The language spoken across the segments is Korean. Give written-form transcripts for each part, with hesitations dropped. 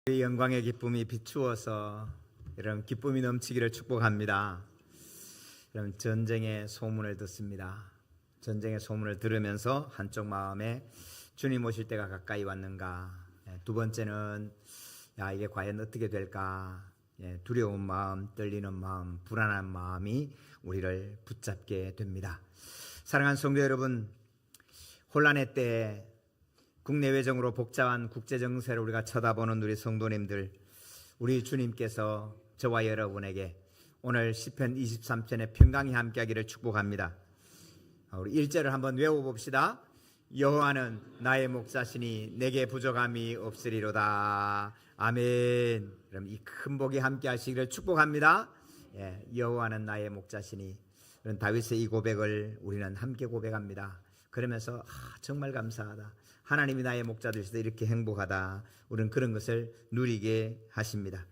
그 영광의 기쁨이 비추어서 여러분 기쁨이 넘치기를 축복합니다. 여러분 전쟁의 소문을 듣습니다. 전쟁의 소문을 들으면서 한쪽 마음에 주님 오실 때가 가까이 왔는가. 두 번째는 이게 과연 어떻게 될까. 두려운 마음, 떨리는 마음, 불안한 마음이 우리를 붙잡게 됩니다. 사랑하는 성도 여러분, 혼란의 때 국내외적으로 복잡한 국제정세를 우리가 쳐다보는 우리 성도님들, 우리 주님께서 저와 여러분에게 오늘 시편 23편의 평강이 함께하기를 축복합니다. 우리 1절을 한번 외워봅시다. 여호와는 나의 목자시니 내게 부족함이 없으리로다. 아멘. 그럼 이 큰 복이 함께하시기를 축복합니다. 여호와는 나의 목자시니. 그런 다윗의 이 고백을 우리는 함께 고백합니다. 그러면서 정말 감사하다. 하나님이 나의 목자 되셔서 이렇게 행복하다. 우리는 그런 것을 누리게 하십니다.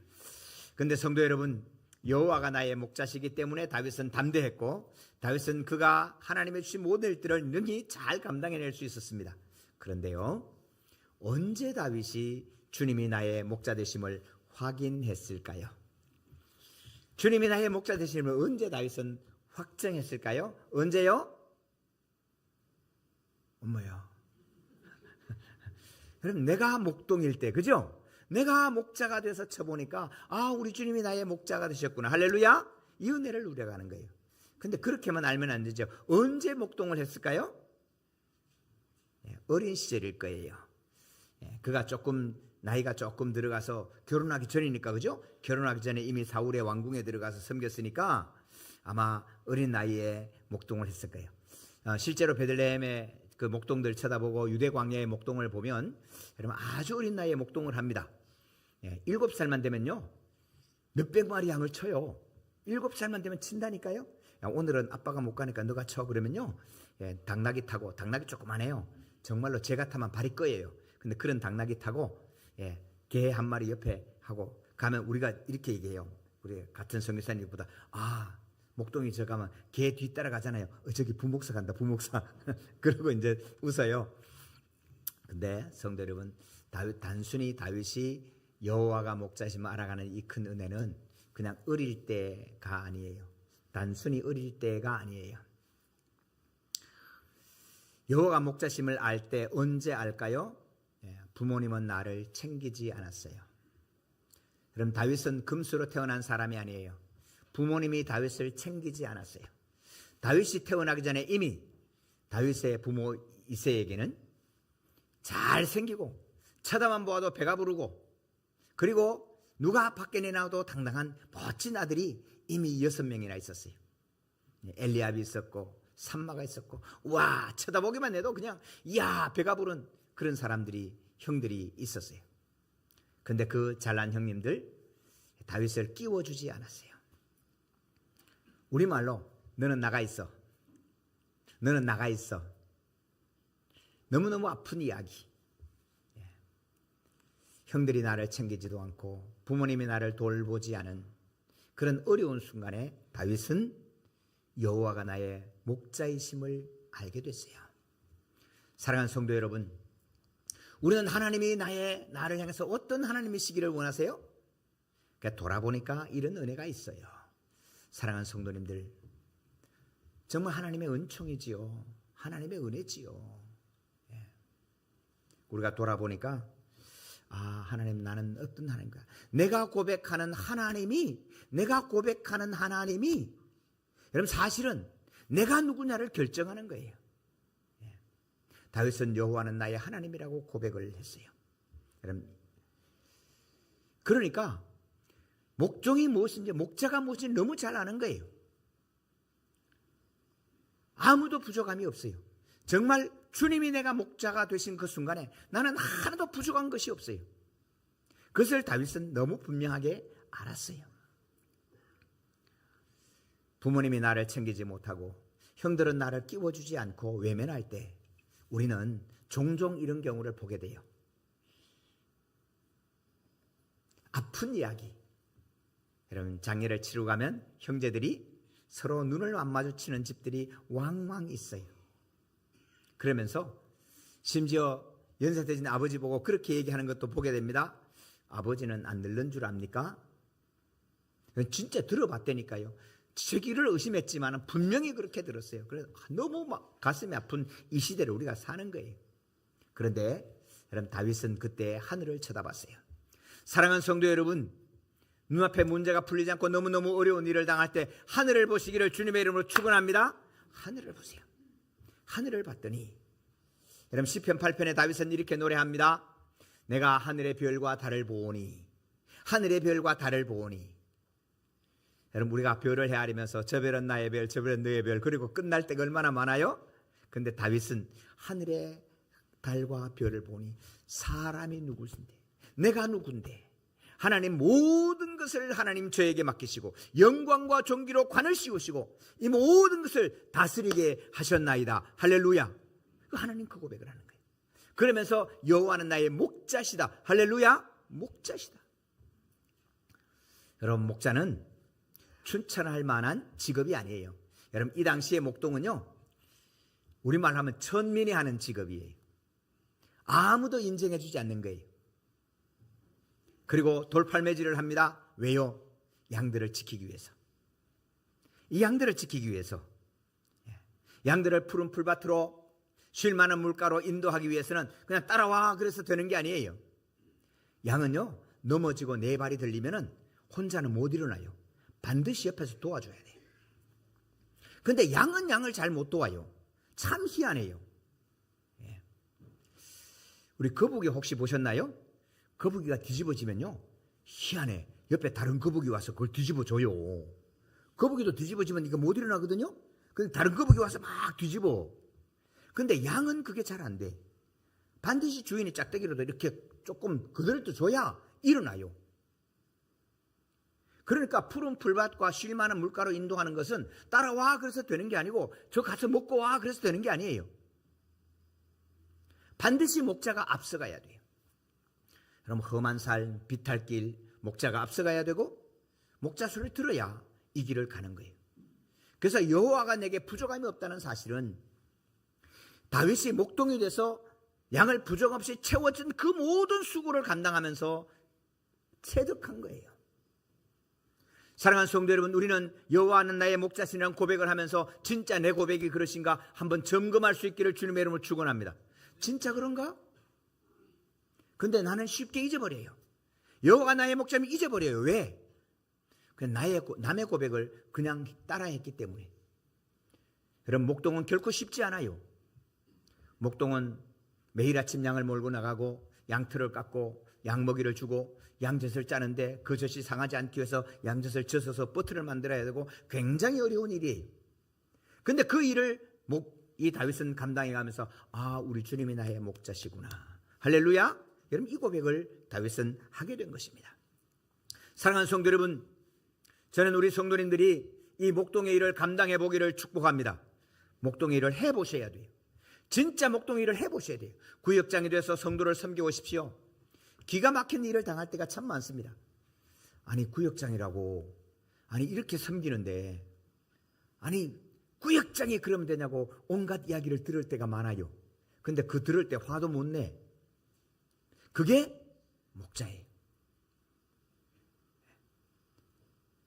그런데 성도 여러분, 여호와가 나의 목자시기 때문에 다윗은 담대했고, 다윗은 그가 하나님의 주신 모든 일들을 능히 잘 감당해낼 수 있었습니다. 그런데요, 언제 다윗이 주님이 나의 목자 되심을 확인했을까요? 주님이 나의 목자 되심을 언제 다윗은 확정했을까요? 언제요? 엄마야. 그럼 내가 목동일 때, 그죠? 내가 목자가 돼서 쳐보니까 우리 주님이 나의 목자가 되셨구나. 할렐루야. 이 은혜를 누려가는 거예요. 근데 그렇게만 알면 안 되죠. 언제 목동을 했을까요? 어린 시절일 거예요. 그가 나이가 조금 들어가서 결혼하기 전이니까, 그죠? 결혼하기 전에 이미 사울의 왕궁에 들어가서 섬겼으니까 아마 어린 나이에 목동을 했을 거예요. 실제로 베들레헴의 그 목동들 쳐다보고 유대 광야의 목동을 보면 여러분 아주 어린 나이에 목동을 합니다. 7살만 되면요 몇백 마리 양을 쳐요. 7살만 되면 친다니까요. 오늘은 아빠가 못 가니까 너가 쳐. 그러면요 당나귀 타고, 당나귀 조그만해요. 정말로 제가 타면 발이 꺼예요. 근데 그런 당나귀 타고 개 한 마리 옆에 하고 가면 우리가 이렇게 얘기해요. 우리 같은 선교사님보다 목동이 저 가면 개 뒤 따라가잖아요. 저기 부목사 간다, 부목사. 그러고 이제 웃어요. 근데 성도 여러분, 단순히 다윗이 여호와가 목자심을 알아가는 이 큰 은혜는 그냥 어릴 때가 아니에요. 단순히 어릴 때가 아니에요. 여호와가 목자심을 알 때 언제 알까요? 부모님은 나를 챙기지 않았어요. 그럼 다윗은 금수로 태어난 사람이 아니에요. 부모님이 다윗을 챙기지 않았어요. 다윗이 태어나기 전에 이미 다윗의 부모 이새에게는 잘생기고 쳐다만 보아도 배가 부르고, 그리고 누가 밖에 내놔도 당당한 멋진 아들이 이미 6명이나 있었어요. 엘리압이 있었고 삼마가 있었고, 쳐다보기만 해도 그냥 배가 부른 그런 형들이 있었어요. 근데 그 잘난 형님들 다윗을 끼워주지 않았어요. 우리말로 너는 나가 있어. 너는 나가 있어. 너무너무 아픈 이야기. 형들이 나를 챙기지도 않고 부모님이 나를 돌보지 않은 그런 어려운 순간에 다윗은 여호와가 나의 목자이심을 알게 됐어요. 사랑하는 성도 여러분, 우리는 하나님이 나를 향해서 어떤 하나님이시기를 원하세요? 그러니까 돌아보니까 이런 은혜가 있어요. 사랑하는 성도님들, 정말 하나님의 은총이지요. 하나님의 은혜지요. 우리가 돌아보니까 하나님, 나는 어떤 하나님인가? 내가 고백하는 하나님이 여러분 사실은 내가 누구냐를 결정하는 거예요. 다윗은 여호와는 나의 하나님이라고 고백을 했어요. 여러분, 그러니까 목종이 무엇인지, 목자가 무엇인지 너무 잘 아는 거예요. 아무도 부족함이 없어요. 정말 주님이 내가 목자가 되신 그 순간에 나는 하나도 부족한 것이 없어요. 그것을 다윗은 너무 분명하게 알았어요. 부모님이 나를 챙기지 못하고 형들은 나를 끼워주지 않고 외면할 때 우리는 종종 이런 경우를 보게 돼요. 아픈 이야기. 여러분, 장례를 치르고 가면 형제들이 서로 눈을 안 마주치는 집들이 왕왕 있어요. 그러면서 심지어 연세 드신 아버지 보고 그렇게 얘기하는 것도 보게 됩니다. 아버지는 안 들른 줄 압니까? 진짜 들어봤다니까요. 저기를 의심했지만 분명히 그렇게 들었어요. 그래서 너무 막 가슴이 아픈 이 시대를 우리가 사는 거예요. 그런데 여러분, 다윗은 그때 하늘을 쳐다봤어요. 사랑하는 성도 여러분, 눈앞에 문제가 풀리지 않고 너무너무 어려운 일을 당할 때 하늘을 보시기를 주님의 이름으로 축원합니다. 하늘을 보세요. 하늘을 봤더니, 여러분, 시편 8편에 다윗은 이렇게 노래합니다. 내가 하늘의 별과 달을 보오니, 하늘의 별과 달을 보오니. 여러분, 우리가 별을 헤아리면서 저 별은 나의 별, 저 별은 너의 별, 그리고 끝날 때가 얼마나 많아요? 근데 다윗은 하늘의 달과 별을 보니 사람이 누구신데, 내가 누군데, 하나님 모든 것을 하나님 저에게 맡기시고 영광과 존귀로 관을 씌우시고 이 모든 것을 다스리게 하셨나이다. 할렐루야. 하나님 그 고백을 하는 거예요. 그러면서 여호와는 나의 목자시다. 할렐루야. 목자시다. 여러분, 목자는 춘천할 만한 직업이 아니에요. 여러분, 이 당시의 목동은요, 우리말로 하면 천민이 하는 직업이에요. 아무도 인정해 주지 않는 거예요. 그리고 돌팔매질을 합니다. 왜요? 양들을 지키기 위해서. 이 양들을 지키기 위해서, 양들을 푸른 풀밭으로 쉴 만한 물가로 인도하기 위해서는 그냥 따라와 그래서 되는 게 아니에요. 양은요, 넘어지고 네 발이 들리면은 혼자는 못 일어나요. 반드시 옆에서 도와줘야 돼요. 그런데 양은 양을 잘 못 도와요. 참 희한해요. 우리 거북이 혹시 보셨나요? 거북이가 뒤집어지면요, 희한해. 옆에 다른 거북이 와서 그걸 뒤집어줘요. 거북이도 뒤집어지면 이거 못 일어나거든요. 근데 다른 거북이 와서 막 뒤집어. 근데 양은 그게 잘 안 돼. 반드시 주인이 짝대기로도 이렇게 조금 그들도 줘야 일어나요. 그러니까 푸른 풀밭과 쉴 만한 물가로 인도하는 것은 따라와 그래서 되는 게 아니고 저 가서 먹고 와 그래서 되는 게 아니에요. 반드시 목자가 앞서가야 돼요. 그럼 험한 산, 비탈길, 목자가 앞서가야 되고 목자 소리를 들어야 이 길을 가는 거예요. 그래서 여호와가 내게 부족함이 없다는 사실은 다윗이 목동이 돼서 양을 부족 없이 채워준 그 모든 수고를 감당하면서 체득한 거예요. 사랑하는 성도 여러분, 우리는 여호와는 나의 목자시라는 고백을 하면서 진짜 내 고백이 그러신가 한번 점검할 수 있기를 주님의 이름으로 축원합니다. 진짜 그런가? 근데 나는 쉽게 잊어버려요. 여호와가 나의 목자면 잊어버려요. 왜? 남의 고백을 그냥 따라했기 때문에. 여러분, 목동은 결코 쉽지 않아요. 목동은 매일 아침 양을 몰고 나가고 양털을 깎고 양먹이를 주고 양젖을 짜는데 그 젖이 상하지 않기 위해서 양젖을 젖어서 버터를 만들어야 되고 굉장히 어려운 일이에요. 근데 그 일을 이 다윗은 감당해가면서 우리 주님이 나의 목자시구나. 할렐루야. 여러분, 이 고백을 다윗은 하게 된 것입니다. 사랑하는 성도 여러분, 저는 우리 성도님들이 이 목동의 일을 감당해 보기를 축복합니다. 목동의 일을 해보셔야 돼요. 진짜 목동의 일을 해보셔야 돼요. 구역장이 돼서 성도를 섬겨오십시오. 기가 막힌 일을 당할 때가 참 많습니다. 아니, 구역장이라고 이렇게 섬기는데 구역장이 그러면 되냐고 온갖 이야기를 들을 때가 많아요. 근데 그 들을 때 화도 못 내. 그게 목자예요.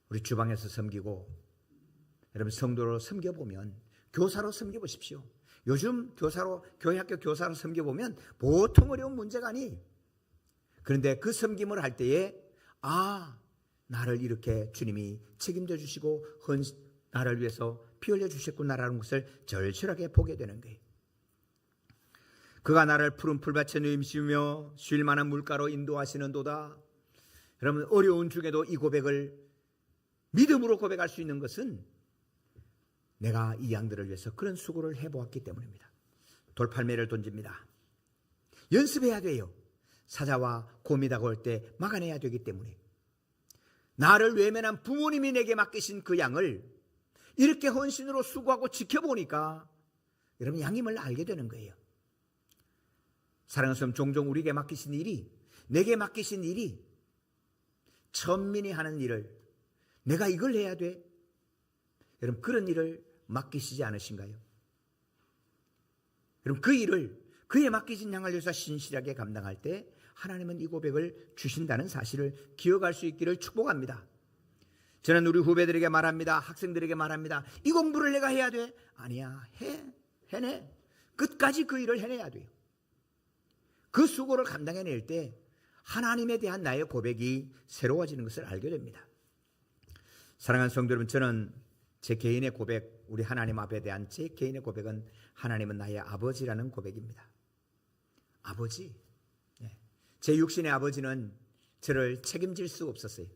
우리 주방에서 섬기고 여러분 성도로 섬겨보면, 교사로 섬겨보십시오. 요즘 교회학교 교사로 섬겨보면 보통 어려운 문제가 아니에요. 그런데 그 섬김을 할 때에 나를 이렇게 주님이 책임져 주시고 나를 위해서 피 흘려 주셨구나라는 것을 절실하게 보게 되는 거예요. 그가 나를 푸른 풀밭에 누임시며 쉴 만한 물가로 인도하시는도다. 여러분, 어려운 중에도 이 고백을 믿음으로 고백할 수 있는 것은 내가 이 양들을 위해서 그런 수고를 해보았기 때문입니다. 돌팔매를 던집니다. 연습해야 돼요. 사자와 곰이 다가올 때 막아내야 되기 때문에. 나를 외면한 부모님이 내게 맡기신 그 양을 이렇게 헌신으로 수고하고 지켜보니까 여러분, 양임을 알게 되는 거예요. 사랑하는 성도, 종종 우리에게 맡기신 일이, 내게 맡기신 일이 천민이 하는 일을 내가 이걸 해야 돼? 여러분, 그런 일을 맡기시지 않으신가요? 여러분, 그 일을 그에 맡기신 양을 위해서 신실하게 감당할 때 하나님은 이 고백을 주신다는 사실을 기억할 수 있기를 축복합니다. 저는 우리 후배들에게 말합니다. 학생들에게 말합니다. 이 공부를 내가 해야 돼? 아니야. 해내. 끝까지 그 일을 해내야 돼요. 그 수고를 감당해낼 때 하나님에 대한 나의 고백이 새로워지는 것을 알게 됩니다. 사랑하는 성도 여러분, 저는 제 개인의 고백, 우리 하나님 앞에 대한 제 개인의 고백은 하나님은 나의 아버지라는 고백입니다. 아버지. 제 육신의 아버지는 저를 책임질 수 없었어요.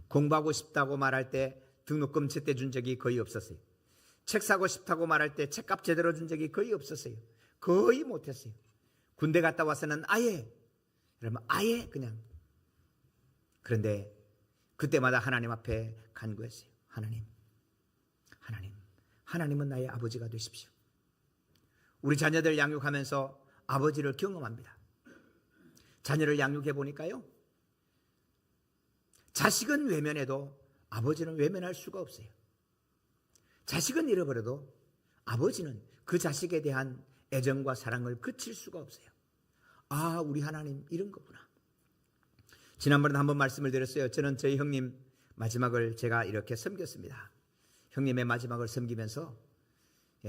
공부하고 싶다고 말할 때 등록금 제때 준 적이 거의 없었어요. 책 사고 싶다고 말할 때 책값 제대로 준 적이 거의 없었어요. 거의 못했어요. 군대 갔다 와서는 아예, 그러면 아예 그냥. 그런데 그때마다 하나님 앞에 간구했어요. 하나님은 나의 아버지가 되십시오. 우리 자녀들 양육하면서 아버지를 경험합니다. 자녀를 양육해 보니까요, 자식은 외면해도 아버지는 외면할 수가 없어요. 자식은 잃어버려도 아버지는 그 자식에 대한 애정과 사랑을 그칠 수가 없어요. 아, 우리 하나님 이런 거구나. 지난번에 한번 말씀을 드렸어요. 저는 저희 형님 마지막을 제가 이렇게 섬겼습니다. 형님의 마지막을 섬기면서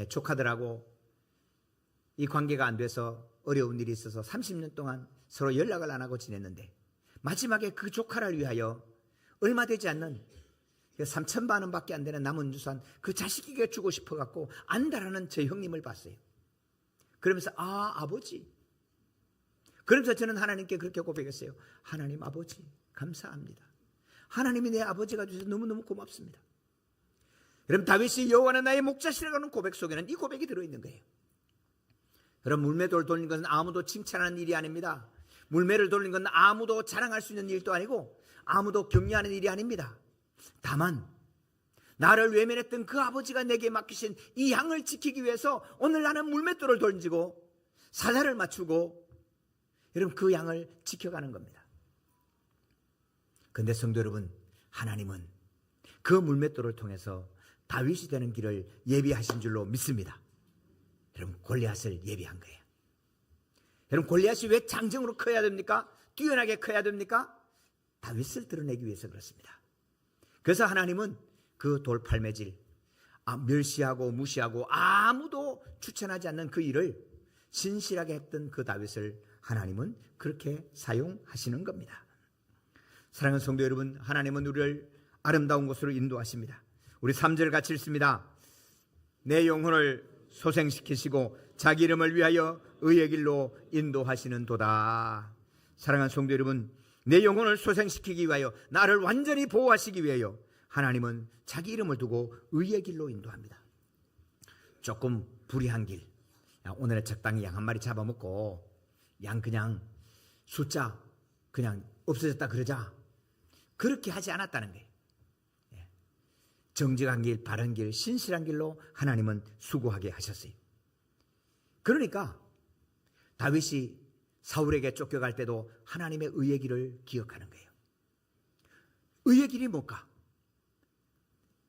조카들하고 이 관계가 안 돼서 어려운 일이 있어서 30년 동안 서로 연락을 안 하고 지냈는데 마지막에 그 조카를 위하여 얼마 되지 않는 3,000만 원밖에 안 되는 남은 유산 그 자식에게 주고 싶어갖고 안다라는 제 형님을 봤어요. 그러면서 아버지. 그러면서 저는 하나님께 그렇게 고백했어요. 하나님 아버지 감사합니다. 하나님이 내 아버지가 되셔서 너무너무 고맙습니다. 여러분, 다윗이 여호와는 나의 목자시라는 고백 속에는 이 고백이 들어있는 거예요. 여러분, 물매돌을 돌리는 것은 아무도 칭찬하는 일이 아닙니다. 물매를 돌리는 건 아무도 자랑할 수 있는 일도 아니고 아무도 격려하는 일이 아닙니다. 다만 나를 외면했던 그 아버지가 내게 맡기신 이 양을 지키기 위해서 오늘 나는 물맷돌을 던지고 사자를 맞추고 여러분 그 양을 지켜가는 겁니다. 그런데 성도 여러분, 하나님은 그 물맷돌을 통해서 다윗이 되는 길을 예비하신 줄로 믿습니다. 여러분, 골리앗을 예비한 거예요. 여러분, 골리앗이 왜 장정으로 커야 됩니까? 뛰어나게 커야 됩니까? 다윗을 드러내기 위해서 그렇습니다. 그래서 하나님은 그 돌팔매질, 멸시하고 무시하고 아무도 추천하지 않는 그 일을 신실하게 했던 그 다윗을 하나님은 그렇게 사용하시는 겁니다. 사랑하는 성도 여러분, 하나님은 우리를 아름다운 곳으로 인도하십니다. 우리 3절 같이 읽습니다. 내 영혼을 소생시키시고 자기 이름을 위하여 의의 길로 인도하시는 도다. 사랑하는 성도 여러분, 내 영혼을 소생시키기 위하여, 나를 완전히 보호하시기 위하여 하나님은 자기 이름을 두고 의의 길로 인도합니다. 조금 불의한 길, 오늘은 적당히 양 한 마리 잡아먹고 양 그냥 숫자 그냥 없어졌다 그러자, 그렇게 하지 않았다는 거예요. 정직한 길, 바른 길, 신실한 길로 하나님은 수고하게 하셨어요. 그러니까 다윗이 사울에게 쫓겨갈 때도 하나님의 의의 길을 기억하는 거예요. 의의 길이 뭘까?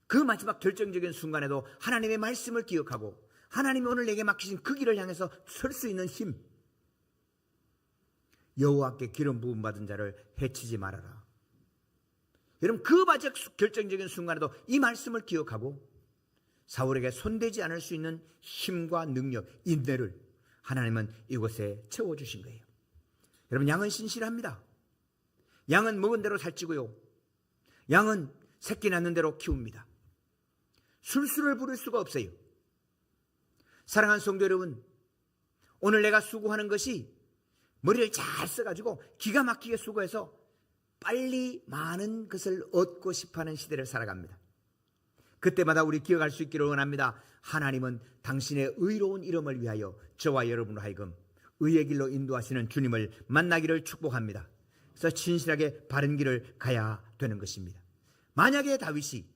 그 마지막 결정적인 순간에도 하나님의 말씀을 기억하고 하나님이 오늘 내게 맡기신 그 길을 향해서 설 수 있는 힘. 여호와께 기름 부음 받은 자를 해치지 말아라. 여러분, 그 마지막 결정적인 순간에도 이 말씀을 기억하고 사울에게 손대지 않을 수 있는 힘과 능력, 인내를 하나님은 이곳에 채워주신 거예요. 여러분, 양은 신실합니다. 양은 먹은 대로 살찌고요, 양은 새끼 낳는 대로 키웁니다. 술수를 부릴 수가 없어요. 사랑하는 성도 여러분, 오늘 내가 수고하는 것이 머리를 잘 써가지고 기가 막히게 수고해서 빨리 많은 것을 얻고 싶어하는 시대를 살아갑니다. 그때마다 우리 기억할 수 있기를 원합니다. 하나님은 당신의 의로운 이름을 위하여 저와 여러분으로 하여금 의의 길로 인도하시는 주님을 만나기를 축복합니다. 그래서 진실하게 바른 길을 가야 되는 것입니다. 만약에 다윗이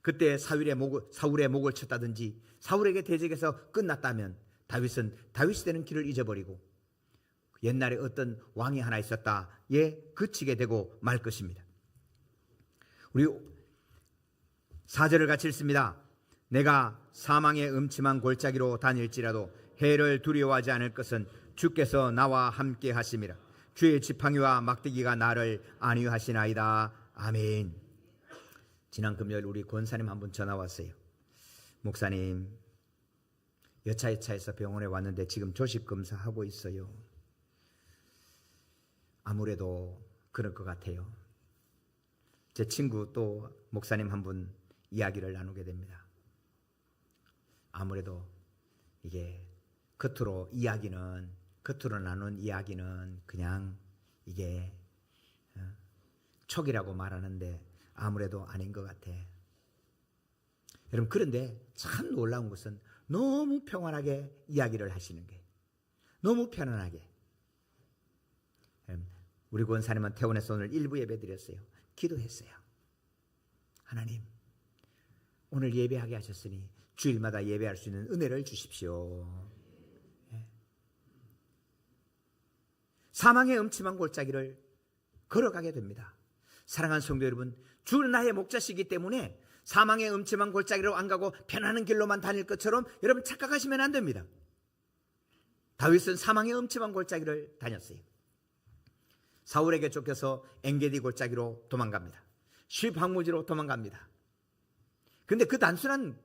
그때 사울의 목을 쳤다든지 사울에게 대적해서 끝났다면 다윗은 다윗이 되는 길을 잊어버리고 옛날에 어떤 왕이 하나 있었다에 그치게 되고 말 것입니다. 우리 4절을 같이 읽습니다. 내가 사망의 음침한 골짜기로 다닐지라도 해를 두려워하지 않을 것은 주께서 나와 함께 하심이라. 주의 지팡이와 막대기가 나를 안위하시나이다. 아멘. 지난 금요일 우리 권사님 한 분 전화 왔어요. 목사님, 여차여차해서 병원에 왔는데 지금 조직 검사하고 있어요. 아무래도 그럴 것 같아요. 제 친구 또 목사님 한 분 이야기를 나누게 됩니다. 아무래도 이게 겉으로 나눈 이야기는 그냥 이게 촉이라고 말하는데 아무래도 아닌 것 같아. 여러분, 그런데 참 놀라운 것은 너무 평안하게 이야기를 하시는 게, 너무 편안하게. 우리 권사님은 퇴원해서 오늘 일부 예배 드렸어요. 기도했어요. 하나님, 오늘 예배하게 하셨으니 주일마다 예배할 수 있는 은혜를 주십시오. 사망의 음침한 골짜기를 걸어가게 됩니다. 사랑하는 성도 여러분, 주는 나의 목자시기 때문에 사망의 음침한 골짜기로 안 가고 편안한 길로만 다닐 것처럼 여러분 착각하시면 안 됩니다. 다윗은 사망의 음침한 골짜기를 다녔어요. 사울에게 쫓겨서 엔게디 골짜기로 도망갑니다. 쉬방무지로 도망갑니다. 그런데 그 단순한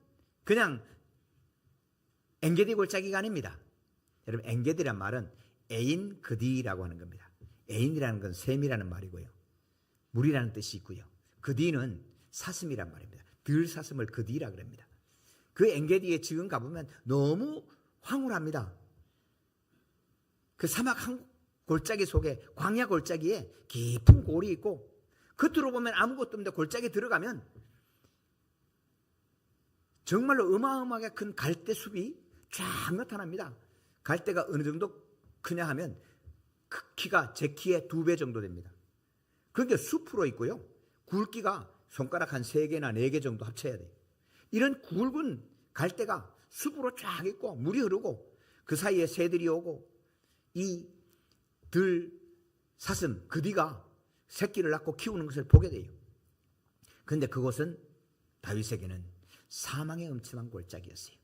그냥 엔게디 골짜기가 아닙니다. 여러분, 엔게디란 말은 에인 그디라고 하는 겁니다. 에인이라는 건 샘이라는 말이고요. 물이라는 뜻이 있고요. 그디는 사슴이란 말입니다. 들사슴을 그디라 그럽니다. 그 엔게디에 지금 가보면 너무 황홀합니다. 그 사막 한 골짜기 속에, 광야 골짜기에 깊은 골이 있고 겉으로 보면 아무것도 없는데 골짜기 들어가면 정말로 어마어마하게 큰 갈대 숲이 쫙 나타납니다. 갈대가 어느 정도 크냐 하면 키가 제 키의 2배 정도 됩니다. 그게 숲으로 있고요. 굵기가 손가락 한 3개나 4개 정도 합쳐야 돼요. 이런 굵은 갈대가 숲으로 쫙 있고 물이 흐르고 그 사이에 새들이 오고 이 들사슴 그디가 새끼를 낳고 키우는 것을 보게 돼요. 그런데 그곳은 다윗에게는 사망의 음침한 골짜기였어요.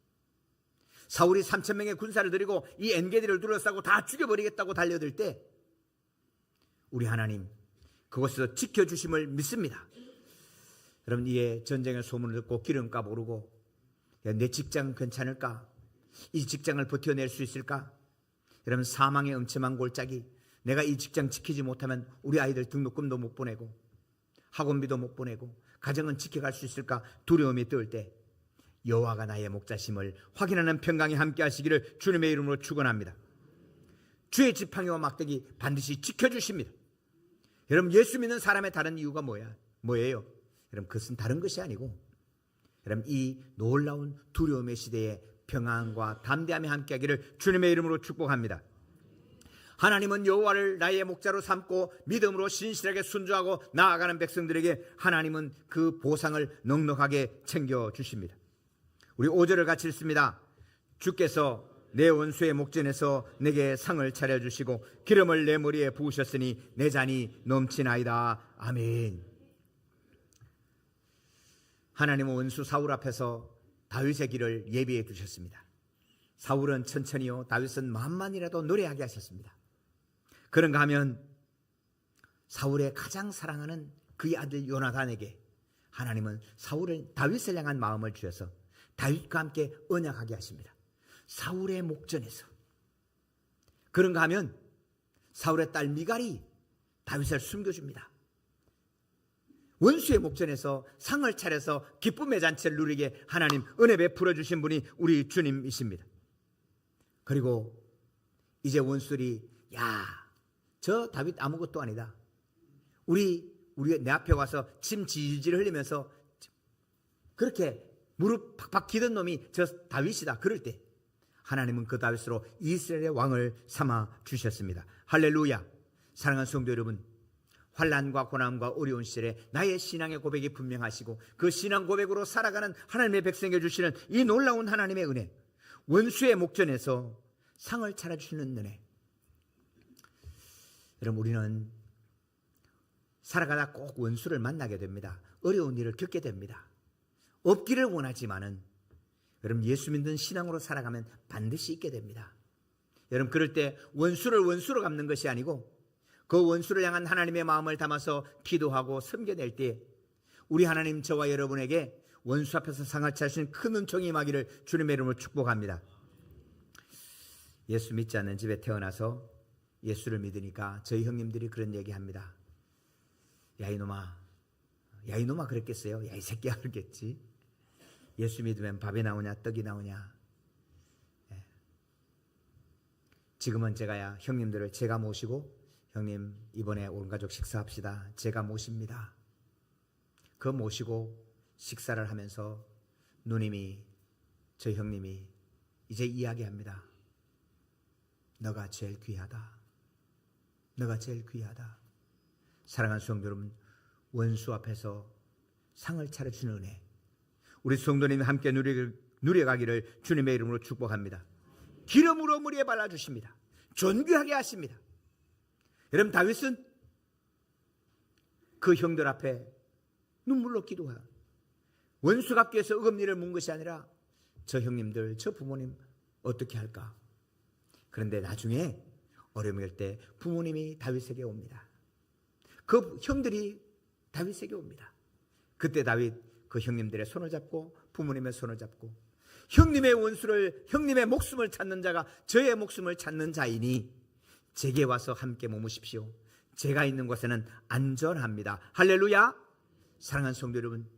사울이 3,000명의 군사를 들이고 이 엔게디를 둘러싸고 다 죽여버리겠다고 달려들 때 우리 하나님 그곳에서 지켜주심을 믿습니다. 여러분, 이에 전쟁의 소문을 듣고 기름값 오르고 내 직장 괜찮을까? 이 직장을 버텨낼 수 있을까? 여러분, 사망의 음침한 골짜기, 내가 이 직장 지키지 못하면 우리 아이들 등록금도 못 보내고 학원비도 못 보내고 가정은 지켜갈 수 있을까 두려움이 뜰 때 여호와가 나의 목자심을 확인하는 평강이 함께 하시기를 주님의 이름으로 축원합니다. 주의 지팡이와 막대기 반드시 지켜주십니다. 여러분, 예수 믿는 사람의 다른 이유가 뭐예요? 여러분, 그것은 다른 것이 아니고 여러분, 이 놀라운 두려움의 시대에 평안과 담대함이 함께 하기를 주님의 이름으로 축복합니다. 하나님은 여호와를 나의 목자로 삼고 믿음으로 신실하게 순종하고 나아가는 백성들에게 하나님은 그 보상을 넉넉하게 챙겨주십니다. 우리 5절을 같이 읽습니다. 주께서 내 원수의 목전에서 내게 상을 차려주시고 기름을 내 머리에 부으셨으니 내 잔이 넘치나이다. 아멘. 하나님은 원수 사울 앞에서 다윗의 길을 예비해 두셨습니다. 사울은 천천히요, 다윗은 만만이라도 노래하게 하셨습니다. 그런가 하면 사울의 가장 사랑하는 그의 아들 요나단에게 하나님은 다윗을 향한 마음을 주셔서 다윗과 함께 언약하게 하십니다. 사울의 목전에서. 그런가 하면 사울의 딸 미갈이 다윗을 숨겨줍니다. 원수의 목전에서 상을 차려서 기쁨의 잔치를 누리게 하나님 은혜 베풀어 주신 분이 우리 주님이십니다. 그리고 이제 원수들이 저 다윗 아무것도 아니다. 내 앞에 와서 침 질질 흘리면서 그렇게 무릎 팍팍 기던 놈이 저 다윗이다. 그럴 때 하나님은 그 다윗으로 이스라엘의 왕을 삼아 주셨습니다. 할렐루야. 사랑하는 성도 여러분, 환난과 고난과 어려운 시절에 나의 신앙의 고백이 분명하시고 그 신앙 고백으로 살아가는 하나님의 백성에게 주시는 이 놀라운 하나님의 은혜, 원수의 목전에서 상을 차려주시는 은혜. 여러분, 우리는 살아가다 꼭 원수를 만나게 됩니다. 어려운 일을 겪게 됩니다. 없기를 원하지만은 여러분, 예수 믿는 신앙으로 살아가면 반드시 있게 됩니다. 여러분, 그럴 때 원수를 원수로 갚는 것이 아니고 그 원수를 향한 하나님의 마음을 담아서 기도하고 섬겨낼 때 우리 하나님 저와 여러분에게 원수 앞에서 상을 차신 큰 은총이 임하기를 주님의 이름으로 축복합니다. 예수 믿지 않는 집에 태어나서 예수를 믿으니까 저희 형님들이 그런 얘기합니다. 야 이놈아 그랬겠어요? 야 이 새끼야 그랬겠지. 예수 믿으면 밥이 나오냐 떡이 나오냐. 지금은 형님들을 제가 모시고 형님 이번에 온 가족 식사합시다. 제가 모십니다. 그 모시고 식사를 하면서 누님이 저 형님이 이제 이야기합니다. 너가 제일 귀하다. 너가 제일 귀하다. 사랑하는 성도 여러분, 원수 앞에서 상을 차려주는 은혜 우리 성도님이 함께 누려가기를 주님의 이름으로 축복합니다. 기름으로 머리에 발라주십니다. 존귀하게 하십니다. 여러분 다윗은 그 형들 앞에 눈물로 기도해요. 원수가 앞에서 어금니를 문 것이 아니라 저 형님들 저 부모님 어떻게 할까. 그런데 나중에 어려움일 때 부모님이 다윗에게 옵니다. 그 형들이 다윗에게 옵니다. 그때 다윗 그 형님들의 손을 잡고 부모님의 손을 잡고 형님의 원수를 형님의 목숨을 찾는 자가 저의 목숨을 찾는 자이니 제게 와서 함께 머무십시오. 제가 있는 곳에는 안전합니다. 할렐루야. 사랑하는 성도 여러분,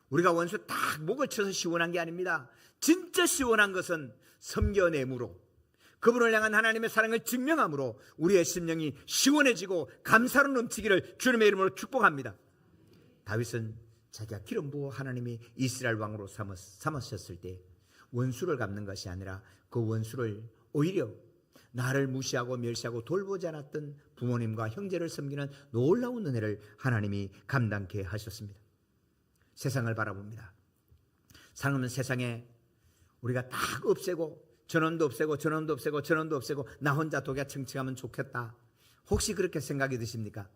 우리가 원수 딱 목을 쳐서 시원한 게 아닙니다. 진짜 시원한 것은 섬겨냄으로 그분을 향한 하나님의 사랑을 증명함으로 우리의 심령이 시원해지고 감사로 넘치기를 주님의 이름으로 축복합니다. 다윗은 자기가 기름 부어 하나님이 이스라엘 왕으로 삼으셨을 때 원수를 갚는 것이 아니라 그 원수를 오히려 나를 무시하고 멸시하고 돌보지 않았던 부모님과 형제를 섬기는 놀라운 은혜를 하나님이 감당케 하셨습니다. 세상을 바라봅니다. 사랑하는 세상에 우리가 딱 없애고 전원도 없애고 전원도 없애고 전원도 없애고 나 혼자 독야청청하면 좋겠다. 혹시 그렇게 생각이 드십니까?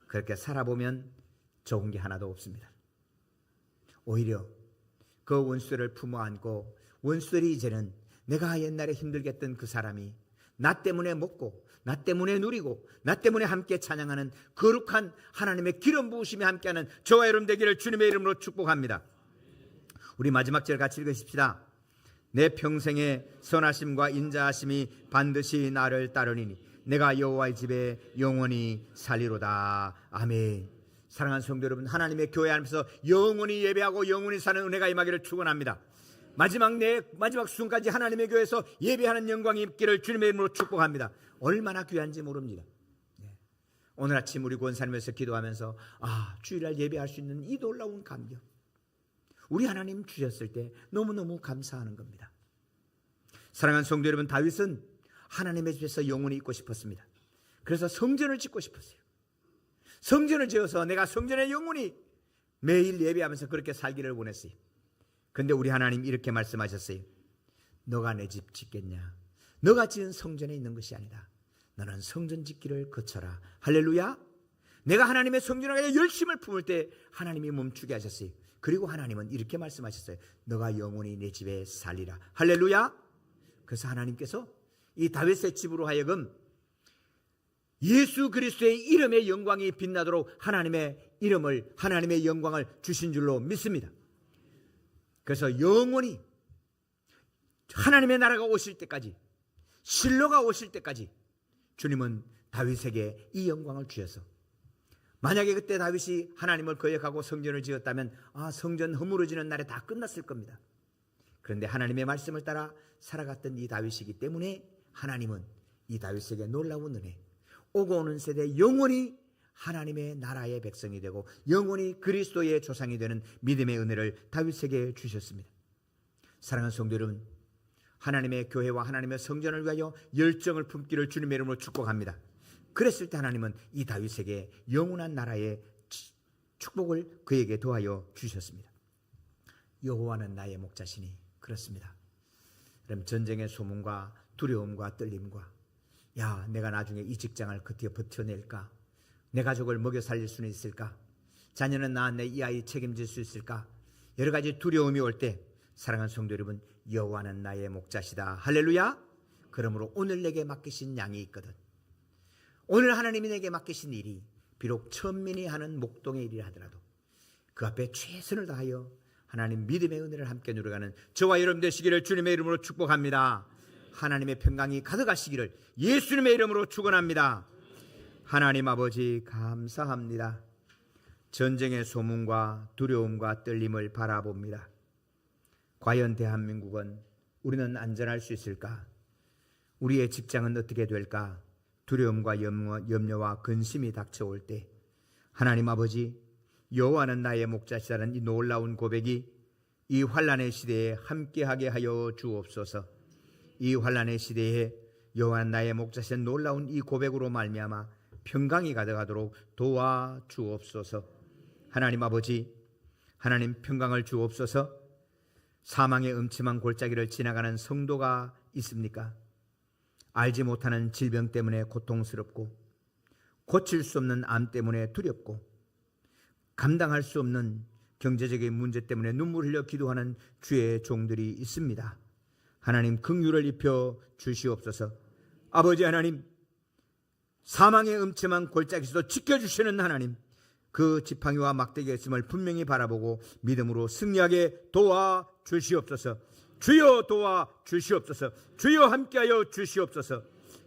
그렇게 살아보면 좋은 게 하나도 없습니다. 오히려 그 원수를 품어 안고 원수들이 이제는 내가 옛날에 힘들게 했던 그 사람이 나 때문에 먹고 나 때문에 누리고 나 때문에 함께 찬양하는 거룩한 하나님의 기름 부으심이 함께하는 저와 여러분 되기를 주님의 이름으로 축복합니다. 우리 마지막 절 같이 읽으십시다. 내 평생의 선하심과 인자하심이 반드시 나를 따르니니 내가 여호와의 집에 영원히 살리로다. 아멘. 사랑하는 성도 여러분, 하나님의 교회 안에서 영원히 예배하고 영원히 사는 은혜가 임하기를 축원합니다. 마지막 순간까지 하나님의 교회에서 예배하는 영광이 있기를 주님의 이름으로 축복합니다. 얼마나 귀한지 모릅니다. 오늘 아침 우리 권사님에서 기도하면서 주일날 예배할 수 있는 이 놀라운 감격, 우리 하나님 주셨을 때 너무너무 감사하는 겁니다. 사랑하는 성도 여러분, 다윗은 하나님의 집에서 영원히 있고 싶었습니다. 그래서 성전을 짓고 싶었어요. 성전을 지어서 내가 성전에 영원히 매일 예배하면서 그렇게 살기를 원했어요. 그런데 우리 하나님 이렇게 말씀하셨어요. 너가 내 집 짓겠냐? 너가 지은 성전에 있는 것이 아니다. 너는 성전 짓기를 거쳐라. 할렐루야. 내가 하나님의 성전에 가서 열심을 품을 때 하나님이 멈추게 하셨어요. 그리고 하나님은 이렇게 말씀하셨어요. 너가 영원히 내 집에 살리라. 할렐루야. 그래서 하나님께서 이 다윗의 집으로 하여금 예수 그리스도의 이름의 영광이 빛나도록 하나님의 이름을, 하나님의 영광을 주신 줄로 믿습니다. 그래서 영원히 하나님의 나라가 오실 때까지, 실로가 오실 때까지 주님은 다윗에게 이 영광을 주셔서, 만약에 그때 다윗이 하나님을 거역하고 성전을 지었다면 성전 허물어지는 날에 다 끝났을 겁니다. 그런데 하나님의 말씀을 따라 살아갔던 이 다윗이기 때문에 하나님은 이 다윗에게 놀라운 은혜, 오고 오는 세대 영원히 하나님의 나라의 백성이 되고 영원히 그리스도의 조상이 되는 믿음의 은혜를 다윗에게 주셨습니다. 사랑하는 성도 여러분, 하나님의 교회와 하나님의 성전을 위하여 열정을 품기를 주님의 이름으로 축복합니다. 그랬을 때 하나님은 이 다윗에게 영원한 나라의 축복을 그에게 더하여 주셨습니다. 여호와는 나의 목자시니. 그렇습니다. 그럼 전쟁의 소문과 두려움과 떨림과 내가 나중에 이 직장을 어떻게 버텨낼까? 내 가족을 먹여 살릴 수는 있을까? 자녀는 낳았네, 이 아이 책임질 수 있을까? 여러 가지 두려움이 올 때 사랑하는 성도 여러분, 여호와는 나의 목자시다. 할렐루야. 그러므로 오늘 내게 맡기신 양이 있거든. 오늘 하나님이 내게 맡기신 일이 비록 천민이 하는 목동의 일이라 하더라도 그 앞에 최선을 다하여 하나님 믿음의 은혜를 함께 누려가는 저와 여러분 되시기를 주님의 이름으로 축복합니다. 하나님의 평강이 가득하시기를 예수님의 이름으로 축원합니다. 하나님 아버지 감사합니다. 전쟁의 소문과 두려움과 떨림을 바라봅니다. 과연 대한민국은 우리는 안전할 수 있을까? 우리의 직장은 어떻게 될까? 두려움과 염려와 근심이 닥쳐올 때 하나님 아버지 여호와는 나의 목자시라는 이 놀라운 고백이 이 환난의 시대에 함께하게 하여 주옵소서. 이 환난의 시대에 여호와는 나의 목자시라는 놀라운 이 고백으로 말미암아 평강이 가득하도록 도와 주옵소서. 하나님 아버지, 하나님 평강을 주옵소서. 사망의 음침한 골짜기를 지나가는 성도가 있습니까? 알지 못하는 질병 때문에 고통스럽고 고칠 수 없는 암 때문에 두렵고 감당할 수 없는 경제적인 문제 때문에 눈물 흘려 기도하는 주의 종들이 있습니다. 하나님 긍휼을 입혀 주시옵소서. 아버지 하나님, 사망의 음침한 골짜기에서도 지켜주시는 하나님, 그 지팡이와 막대기가 있음을 분명히 바라보고 믿음으로 승리하게 도와 주시옵소서. 주여 도와 주시옵소서. 주여 함께하여 주시옵소서.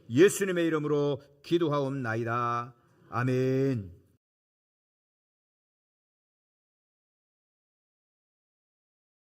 예수님의 이름으로 기도하옵나이다. 아멘.